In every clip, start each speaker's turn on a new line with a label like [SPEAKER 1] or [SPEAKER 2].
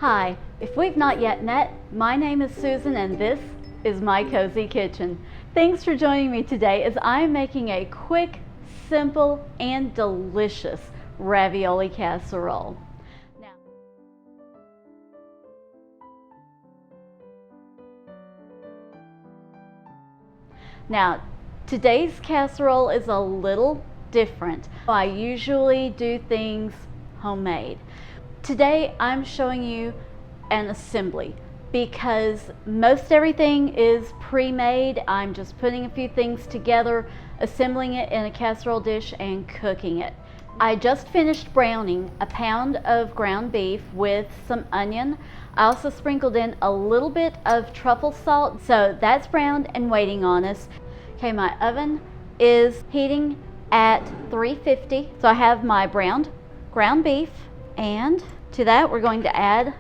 [SPEAKER 1] Hi, if we've not yet met, my name is Susan and this is My Cozy Kitchen. Thanks for joining me today as I'm making a quick, simple, and delicious ravioli casserole. Now, today's casserole is a little different. I usually do things homemade. Today I'm showing you an assembly because most everything is pre-made. I'm just putting a few things together, assembling it in a casserole dish and cooking it. I just finished browning a pound of ground beef with some onion. I also sprinkled in a little bit of truffle salt, so that's browned and waiting on us. Okay, my oven is heating at 350, so I have my browned ground beef, and to that we're going to add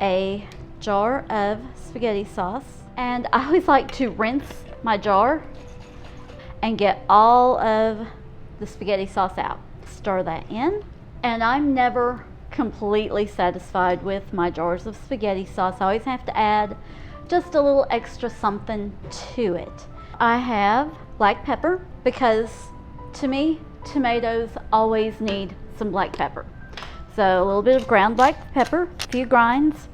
[SPEAKER 1] a jar of spaghetti sauce. And I always like to rinse my jar and get all of the spaghetti sauce out. Stir that in, and I'm never completely satisfied with my jars of spaghetti sauce. I always have to add just a little extra something to it. I have black pepper because to me tomatoes always need some black pepper. So a little bit of ground black pepper, a few grinds.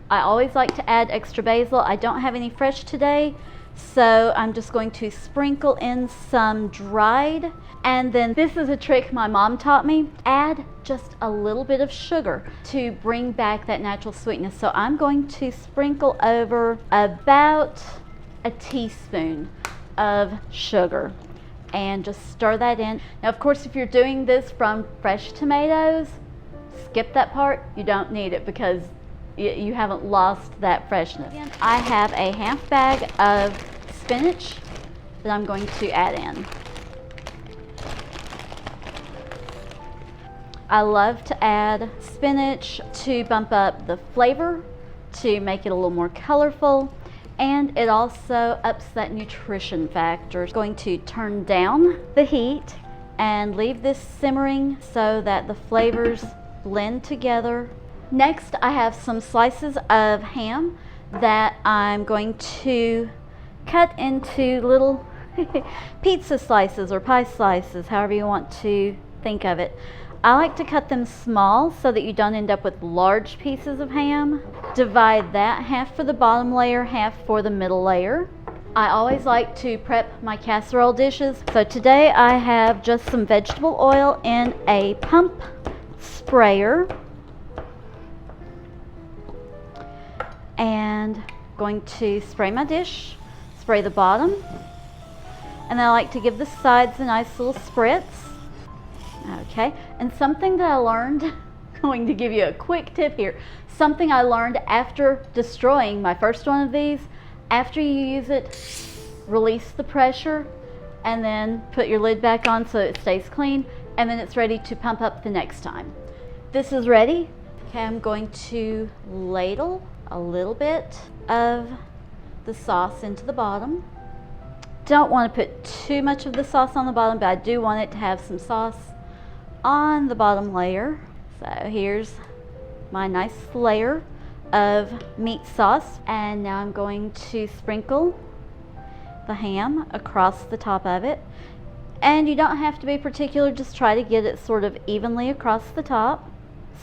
[SPEAKER 1] I always like to add extra basil. I don't have any fresh today, so I'm just going to sprinkle in some dried. And then this is a trick my mom taught me. Add just a little bit of sugar to bring back that natural sweetness. So I'm going to sprinkle over about a teaspoon of sugar and just stir that in. Now, of course, if you're doing this from fresh tomatoes, skip that part. You don't need it because you haven't lost that freshness. I have a half bag of spinach that I'm going to add in. I love to add spinach to bump up the flavor, to make it a little more colorful, and it also ups that nutrition factor. I'm going to turn down the heat and leave this simmering so that the flavors blend together. Next, I have some slices of ham that I'm going to cut into little pizza slices or pie slices, however you want to think of it. I like to cut them small so that you don't end up with large pieces of ham. Divide that, half for the bottom layer, half for the middle layer. I always like to prep my casserole dishes. So today I have just some vegetable oil in a pump sprayer. And going to spray my dish, spray the bottom. And then I like to give the sides a nice little spritz. Okay, and something that I learned, going to give you a quick tip here, something I learned after destroying my first one of these. After you use it, release the pressure and then put your lid back on so it stays clean, and then it's ready to pump up the next time. This is ready. Okay, I'm going to ladle a little bit of the sauce into the bottom. Don't want to put too much of the sauce on the bottom, but I do want it to have some sauce on the bottom layer. So here's my nice layer of meat sauce, and now I'm going to sprinkle the ham across the top of it. And you don't have to be particular, just try to get it sort of evenly across the top.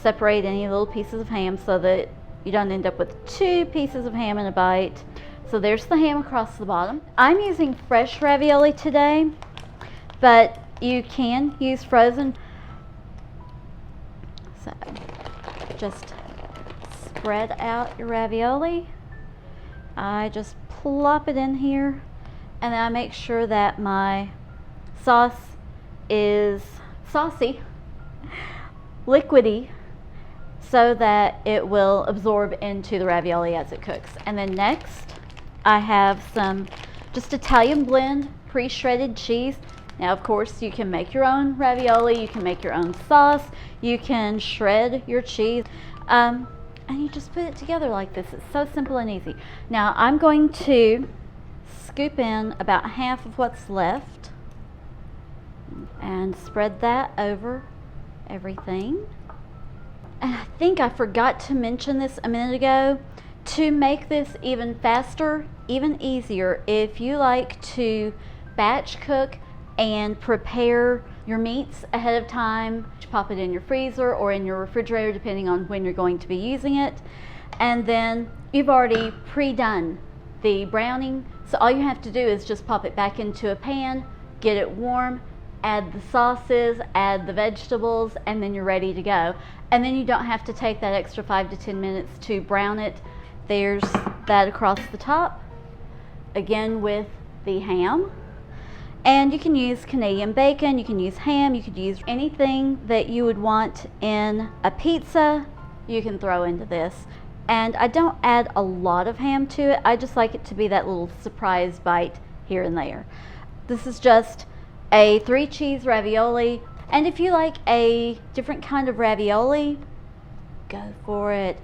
[SPEAKER 1] Separate any little pieces of ham so that you don't end up with two pieces of ham in a bite. So there's the ham across the bottom. I'm using fresh ravioli today, but you can use frozen. So just spread out your ravioli. I just plop it in here, and then I make sure that my sauce is saucy, liquidy, so that it will absorb into the ravioli as it cooks. And then next, I have some just Italian blend pre-shredded cheese. Now, of course, you can make your own ravioli, you can make your own sauce, you can shred your cheese, and you just put it together like this. It's so simple and easy. Now, I'm going to scoop in about half of what's left and spread that over everything. And I think I forgot to mention this a minute ago, to make this even faster, even easier, if you like to batch cook and prepare your meats ahead of time, pop it in your freezer or in your refrigerator depending on when you're going to be using it, and then you've already pre-done the browning, so all you have to do is just pop it back into a pan, get it warm, add the sauces, add the vegetables, and then you're ready to go. And then you don't have to take that extra 5 to 10 minutes to brown it. There's that across the top, again with the ham. And you can use Canadian bacon, you can use ham, you could use anything that you would want in a pizza, you can throw into this. And I don't add a lot of ham to it, I just like it to be that little surprise bite here and there. This is just a 3 cheese ravioli, and if you like a different kind of ravioli, go for it.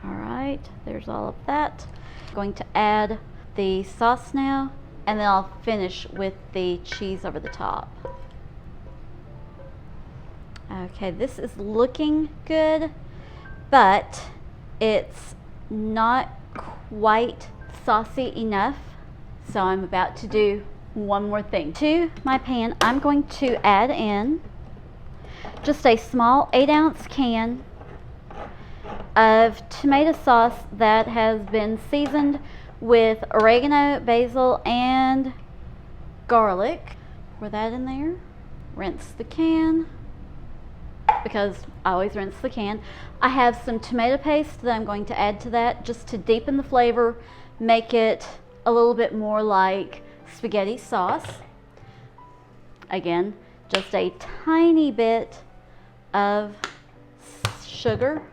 [SPEAKER 1] Alright, there's all of that. I'm going to add the sauce now, and then I'll finish with the cheese over the top. Okay, this is looking good, but it's not quite saucy enough, so I'm about to do one more thing. To my pan, I'm going to add in just a small 8-ounce can of tomato sauce that has been seasoned with oregano, basil, and garlic. Pour that in there. Rinse the can, because I always rinse the can. I have some tomato paste that I'm going to add to that just to deepen the flavor, make it a little bit more like spaghetti sauce. Again, just a tiny bit of sugar,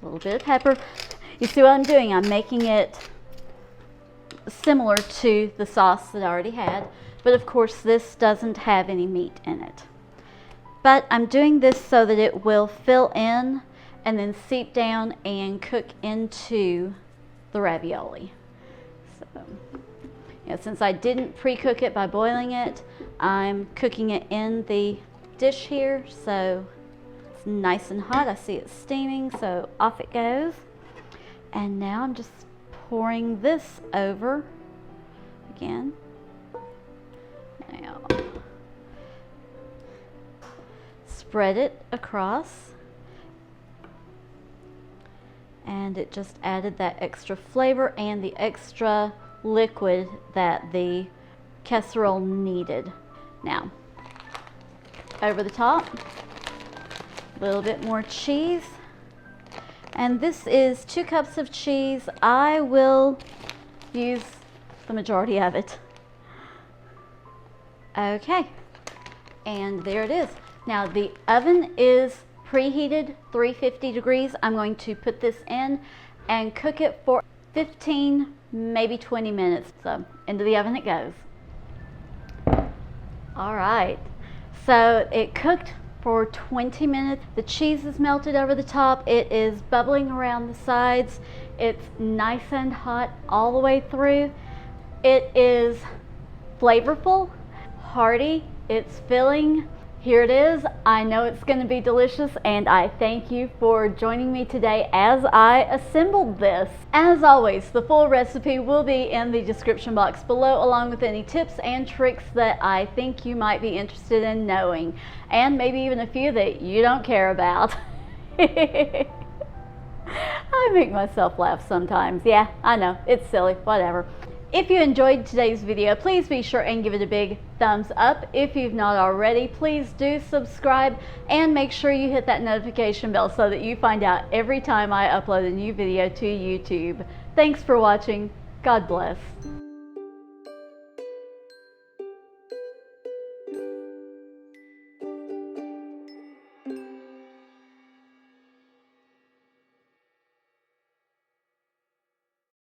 [SPEAKER 1] a little bit of pepper. You see what I'm doing? I'm making it similar to the sauce that I already had, but of course this doesn't have any meat in it. But I'm doing this so that it will fill in and then seep down and cook into the ravioli. So, since I didn't pre-cook it by boiling it, I'm cooking it in the dish here, so it's nice and hot. I see it steaming, so off it goes. And now I'm just pouring this over again. Now, spread it across, and it just added that extra flavor and the extra liquid that the casserole needed. Now, over the top, a little bit more cheese. And this is 2 cups of cheese. I will use the majority of it. Okay, and there it is. Now the oven is preheated 350 degrees. I'm going to put this in and cook it for 15, maybe 20 minutes. So into the oven it goes. All right, so it cooked for 20 minutes. The cheese is melted over the top. It is bubbling around the sides. It's nice and hot all the way through. It is flavorful, hearty, it's filling. Here it is. I know it's going to be delicious, and I thank you for joining me today as I assembled this. As always, the full recipe will be in the description box below, along with any tips and tricks that I think you might be interested in knowing, and maybe even a few that you don't care about. I make myself laugh sometimes. Yeah, I know, it's silly, whatever. If you enjoyed today's video, please be sure and give it a big thumbs up. If you've not already, please do subscribe and make sure you hit that notification bell so that you find out every time I upload a new video to YouTube. Thanks for watching. God bless.